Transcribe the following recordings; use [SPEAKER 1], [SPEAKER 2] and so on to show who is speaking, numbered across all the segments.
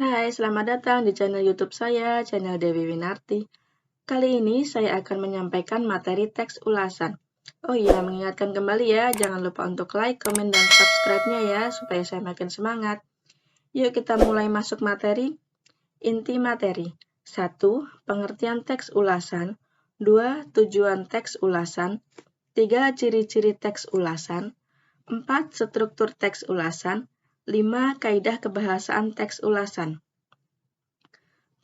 [SPEAKER 1] Hai, selamat datang di channel YouTube saya, channel Dewi Winarti. Kali ini saya akan menyampaikan materi teks ulasan. Oh iya, mengingatkan kembali ya, jangan lupa untuk like, komen, dan subscribe-nya ya, supaya saya makin semangat. Yuk kita mulai masuk materi. Inti materi. 1. Pengertian teks ulasan. 2. Tujuan teks ulasan. 3. Ciri-ciri teks ulasan. 4. Struktur teks ulasan. 5. Kaidah kebahasaan teks ulasan.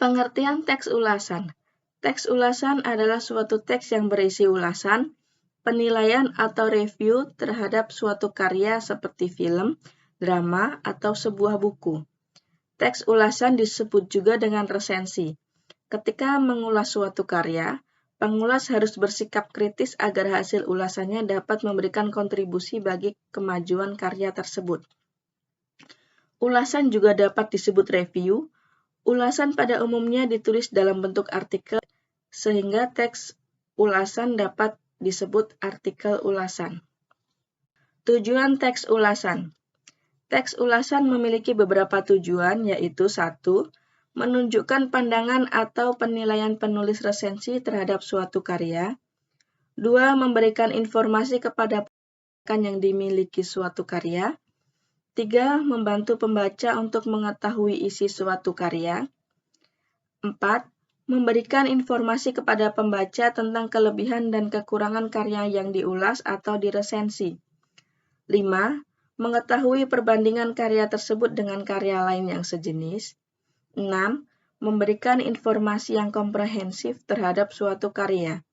[SPEAKER 1] Pengertian teks ulasan. Teks ulasan adalah suatu teks yang berisi ulasan, penilaian atau review terhadap suatu karya seperti film, drama, atau sebuah buku. Teks ulasan disebut juga dengan resensi. Ketika mengulas suatu karya, pengulas harus bersikap kritis agar hasil ulasannya dapat memberikan kontribusi bagi kemajuan karya tersebut. Ulasan juga dapat disebut review. Ulasan pada umumnya ditulis dalam bentuk artikel, sehingga teks ulasan dapat disebut artikel ulasan. Tujuan teks ulasan. Teks ulasan memiliki beberapa tujuan, yaitu 1. Menunjukkan pandangan atau penilaian penulis resensi terhadap suatu karya. 2. Memberikan informasi kepada pembaca yang dimiliki suatu karya. 3. Membantu pembaca untuk mengetahui isi suatu karya. 4. Memberikan informasi kepada pembaca tentang kelebihan dan kekurangan karya yang diulas atau diresensi. 5. Mengetahui perbandingan karya tersebut dengan karya lain yang sejenis. 6. Memberikan informasi yang komprehensif terhadap suatu karya.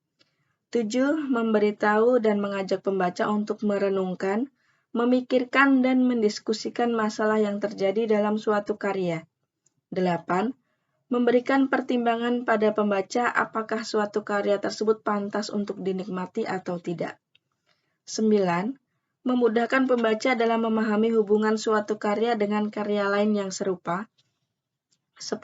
[SPEAKER 1] 7. Memberitahu dan mengajak pembaca untuk merenungkan, memikirkan, dan mendiskusikan masalah yang terjadi dalam suatu karya. 8. Memberikan pertimbangan pada pembaca apakah suatu karya tersebut pantas untuk dinikmati atau tidak. 9. Memudahkan pembaca dalam memahami hubungan suatu karya dengan karya lain yang serupa. 10.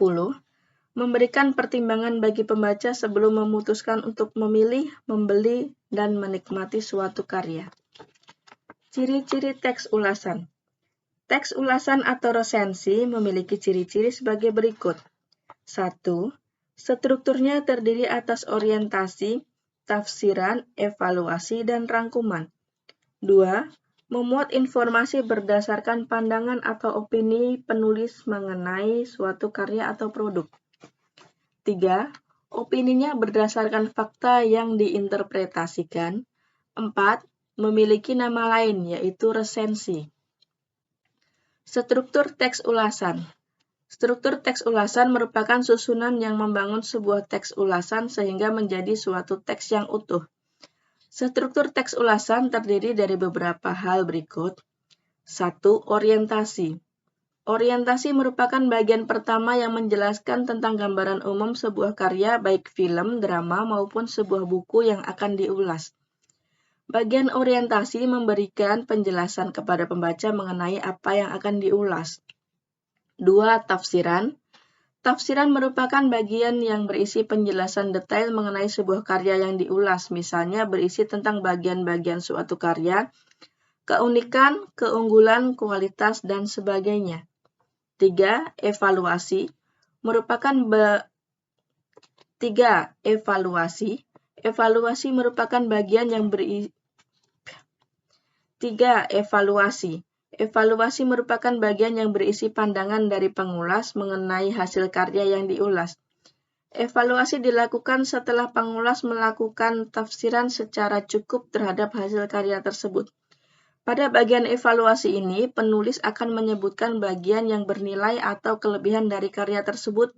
[SPEAKER 1] Memberikan pertimbangan bagi pembaca sebelum memutuskan untuk memilih, membeli, dan menikmati suatu karya. Ciri-ciri teks ulasan. Teks ulasan atau resensi memiliki ciri-ciri sebagai berikut. 1. Strukturnya terdiri atas orientasi, tafsiran, evaluasi, dan rangkuman. 2. Memuat informasi berdasarkan pandangan atau opini penulis mengenai suatu karya atau produk. 3. Opininya berdasarkan fakta yang diinterpretasikan. 4. Memiliki nama lain, yaitu resensi. Struktur teks ulasan. Struktur teks ulasan merupakan susunan yang membangun sebuah teks ulasan sehingga menjadi suatu teks yang utuh. Struktur teks ulasan terdiri dari beberapa hal berikut. 1. Orientasi. Orientasi merupakan bagian pertama yang menjelaskan tentang gambaran umum sebuah karya baik film, drama, maupun sebuah buku yang akan diulas. Bagian orientasi memberikan penjelasan kepada pembaca mengenai apa yang akan diulas. 2. Tafsiran. Tafsiran merupakan bagian yang berisi penjelasan detail mengenai sebuah karya yang diulas, misalnya berisi tentang bagian-bagian suatu karya, keunikan, keunggulan, kualitas, dan sebagainya. 3. Evaluasi. Evaluasi merupakan bagian yang berisi. 3. Evaluasi merupakan bagian yang berisi pandangan dari pengulas mengenai hasil karya yang diulas. Evaluasi dilakukan setelah pengulas melakukan tafsiran secara cukup terhadap hasil karya tersebut. Pada bagian evaluasi ini, penulis akan menyebutkan bagian yang bernilai atau kelebihan dari karya tersebut,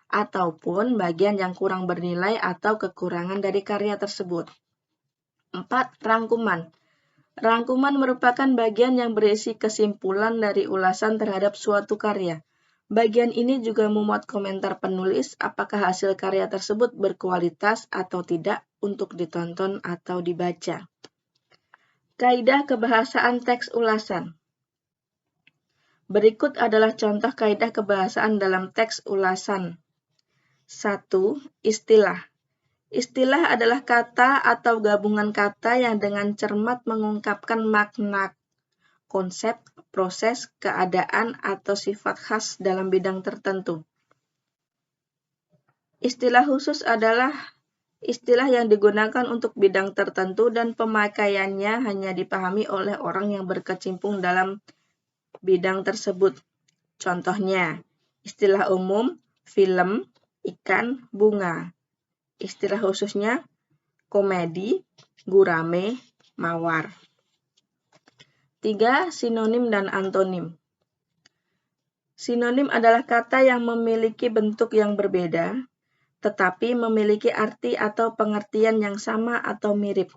[SPEAKER 1] ataupun bagian yang kurang bernilai atau kekurangan dari karya tersebut. 4. Rangkuman. Rangkuman merupakan bagian yang berisi kesimpulan dari ulasan terhadap suatu karya. Bagian ini juga memuat komentar penulis apakah hasil karya tersebut berkualitas atau tidak untuk ditonton atau dibaca. Kaidah kebahasaan teks ulasan. Berikut adalah contoh kaidah kebahasaan dalam teks ulasan. 1. Istilah. Istilah adalah kata atau gabungan kata yang dengan cermat mengungkapkan makna konsep, proses, keadaan, atau sifat khas dalam bidang tertentu. Istilah khusus adalah istilah yang digunakan untuk bidang tertentu dan pemakaiannya hanya dipahami oleh orang yang berkecimpung dalam bidang tersebut. Contohnya, istilah umum, film, ikan, bunga. Istilah khususnya, komedi, gurame, mawar. 3. Sinonim dan antonim. Sinonim adalah kata yang memiliki bentuk yang berbeda, tetapi memiliki arti atau pengertian yang sama atau mirip.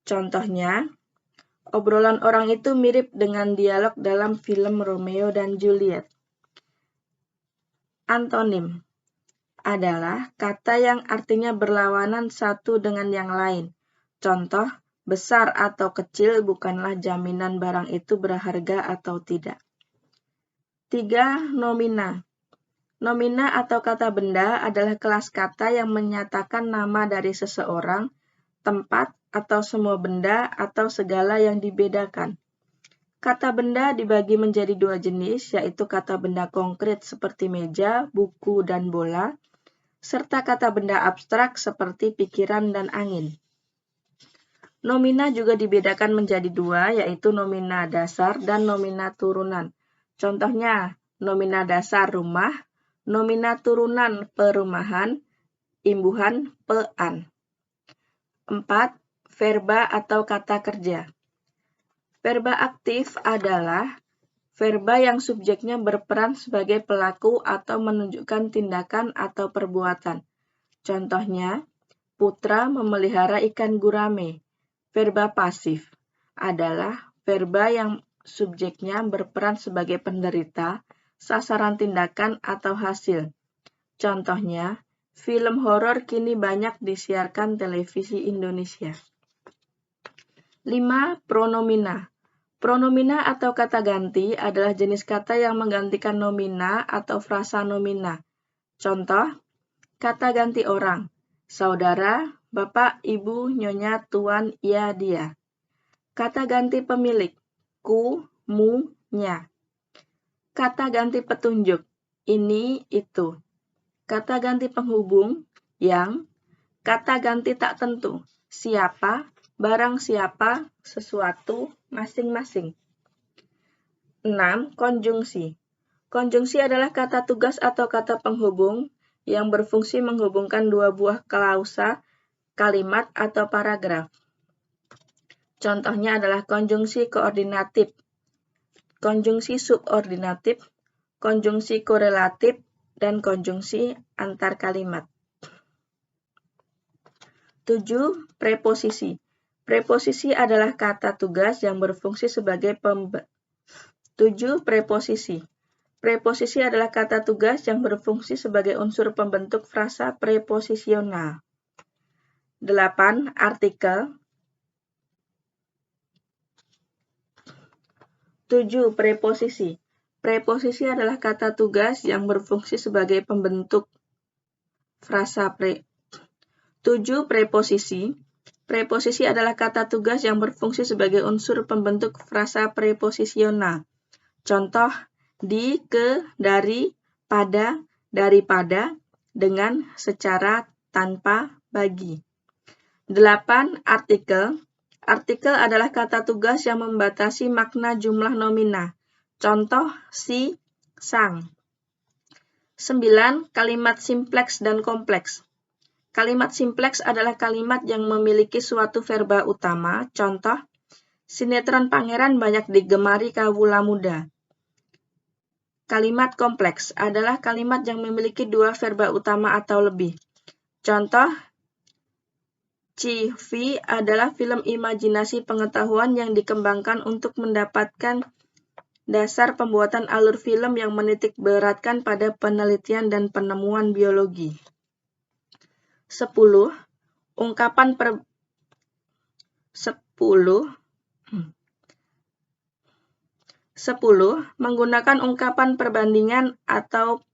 [SPEAKER 1] Contohnya, obrolan orang itu mirip dengan dialog dalam film Romeo dan Juliet. Antonim adalah kata yang artinya berlawanan satu dengan yang lain. Contoh, besar atau kecil bukanlah jaminan barang itu berharga atau tidak. 3. Nomina. Nomina atau kata benda adalah kelas kata yang menyatakan nama dari seseorang, tempat, atau semua benda atau segala yang dibedakan. Kata benda dibagi menjadi 2 jenis, yaitu kata benda konkret seperti meja, buku, dan bola, serta kata benda abstrak seperti pikiran dan angin. Nomina juga dibedakan menjadi 2, yaitu nomina dasar dan nomina turunan. Contohnya, nomina dasar rumah, nomina turunan perumahan, imbuhan pean. 4. Verba atau kata kerja. Verba aktif adalah verba yang subjeknya berperan sebagai pelaku atau menunjukkan tindakan atau perbuatan. Contohnya, Putra memelihara ikan gurame. Verba pasif adalah verba yang subjeknya berperan sebagai penderita, sasaran tindakan, atau hasil. Contohnya, film horor kini banyak disiarkan televisi Indonesia. 5. Pronomina. Pronomina atau kata ganti adalah jenis kata yang menggantikan nomina atau frasa nomina. Contoh, kata ganti orang, saudara, bapak, ibu, nyonya, tuan, ia, dia. Kata ganti pemilik, ku, mu, nya. Kata ganti petunjuk, ini, itu. Kata ganti penghubung, yang. Kata ganti tak tentu, siapa, barang siapa, sesuatu, masing-masing. 6. Konjungsi. Konjungsi adalah kata tugas atau kata penghubung yang berfungsi menghubungkan 2 buah klausa, kalimat, atau paragraf. Contohnya adalah konjungsi koordinatif, konjungsi subordinatif, konjungsi korelatif, dan konjungsi antar kalimat. 7. Preposisi. Preposisi adalah kata tugas yang berfungsi sebagai 7. Preposisi. Preposisi adalah kata tugas yang berfungsi sebagai unsur pembentuk frasa preposisional. 8. Artikel. 7. Preposisi. Preposisi adalah kata tugas yang berfungsi sebagai pembentuk frasa 7. Preposisi. Preposisi adalah kata tugas yang berfungsi sebagai unsur pembentuk frasa preposisional. Contoh, di, ke, dari, pada, daripada, dengan, secara, tanpa, bagi. 8. Artikel. Artikel adalah kata tugas yang membatasi makna jumlah nomina. Contoh, si, sang. 9. Kalimat simpleks dan kompleks. Kalimat simpleks adalah kalimat yang memiliki suatu verba utama. Contoh, sinetron Pangeran banyak digemari kawula muda. Kalimat kompleks adalah kalimat yang memiliki 2 verba utama atau lebih. Contoh, CV adalah film imajinasi pengetahuan yang dikembangkan untuk mendapatkan dasar pembuatan alur film yang menitik beratkan pada penelitian dan penemuan biologi. 10. Ungkapan 10. Menggunakan ungkapan perbandingan atau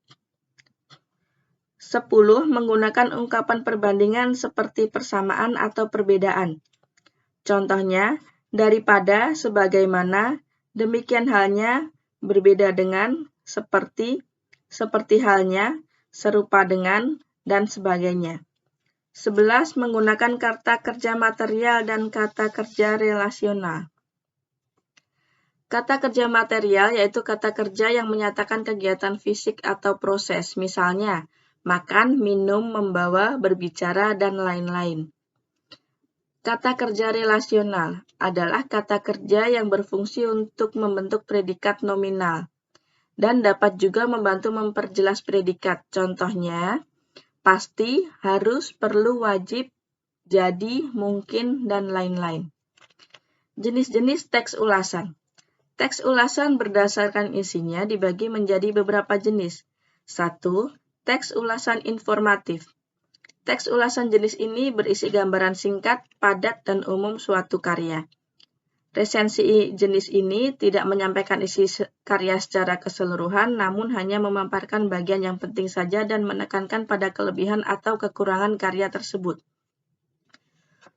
[SPEAKER 1] 10. Menggunakan ungkapan perbandingan seperti persamaan atau perbedaan. Contohnya, daripada, sebagaimana, demikian halnya, berbeda dengan, seperti halnya, serupa dengan, dan sebagainya. 11. Menggunakan kata kerja material dan kata kerja relasional. Kata kerja material yaitu kata kerja yang menyatakan kegiatan fisik atau proses, misalnya makan, minum, membawa, berbicara, dan lain-lain. Kata kerja relasional adalah kata kerja yang berfungsi untuk membentuk predikat nominal dan dapat juga membantu memperjelas predikat. Contohnya, pasti, harus, perlu, wajib, jadi, mungkin, dan lain-lain. Jenis-jenis teks ulasan. Teks ulasan berdasarkan isinya dibagi menjadi beberapa jenis. 1. Teks ulasan informatif. Teks ulasan jenis ini berisi gambaran singkat, padat, dan umum suatu karya. Resensi jenis ini tidak menyampaikan isi karya secara keseluruhan, namun hanya memaparkan bagian yang penting saja dan menekankan pada kelebihan atau kekurangan karya tersebut.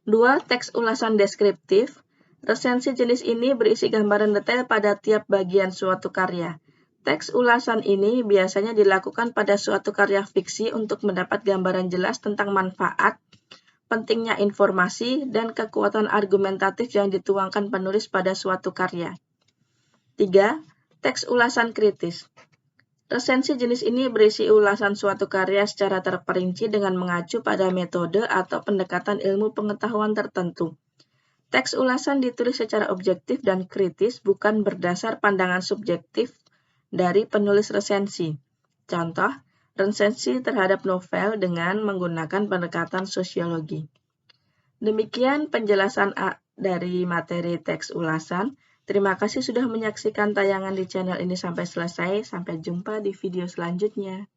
[SPEAKER 1] 2. Teks ulasan deskriptif. Resensi jenis ini berisi gambaran detail pada tiap bagian suatu karya. Teks ulasan ini biasanya dilakukan pada suatu karya fiksi untuk mendapat gambaran jelas tentang manfaat, pentingnya informasi, dan kekuatan argumentatif yang dituangkan penulis pada suatu karya. 3. Teks ulasan kritis. Resensi jenis ini berisi ulasan suatu karya secara terperinci dengan mengacu pada metode atau pendekatan ilmu pengetahuan tertentu. Teks ulasan ditulis secara objektif dan kritis, bukan berdasar pandangan subjektif dari penulis resensi. Contoh, resensi terhadap novel dengan menggunakan pendekatan sosiologi. Demikian penjelasan dari materi teks ulasan. Terima kasih sudah menyaksikan tayangan di channel ini sampai selesai. Sampai jumpa di video selanjutnya.